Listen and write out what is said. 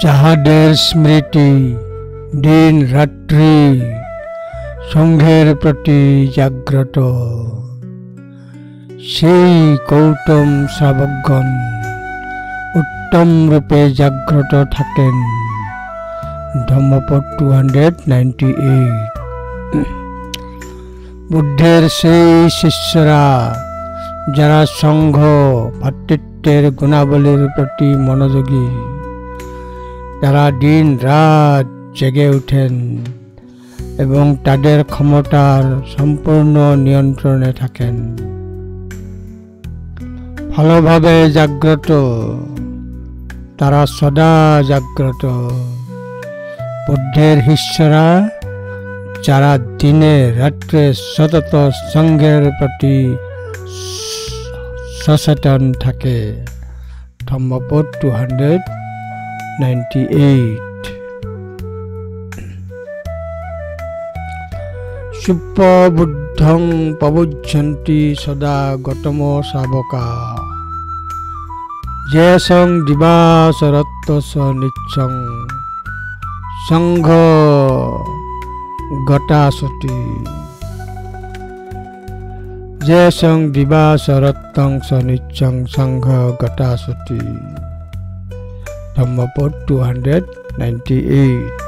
যাহাদের স্মৃতি দিন রাত্রি সংঘের প্রতি জাগ্রত, সেই গৌতম শ্রাবকগণ উত্তম রূপে জাগ্রত থাকেন। ধম্মপদ 298। বুদ্ধের সেই শিষ্যরা যারা সংঘ ভাতৃত্বের গুণাবলীর প্রতি মনোযোগী, তারা দিন রাত জেগে ওঠেন এবং তাদের ক্ষমতার সম্পূর্ণ নিয়ন্ত্রণে থাকেন। ভালোভাবে জাগ্রত, তারা সদা জাগ্রত। বুদ্ধের শিষ্যরা যারা দিনে রাত্রে সতত সংঘের প্রতি সচেতন থাকে। ধম্মপদ 298। সুপ্পবুদ্ধং প্রবুঝন্তি সদা গতম শাবকা, যেসং দিবাসরত্তস নিচ্ছং সংঘ গতাসতি। যেসং দিবাসরত্তং নিচ্ছং সংঘ গতাসতি। ধম্মপদ 298।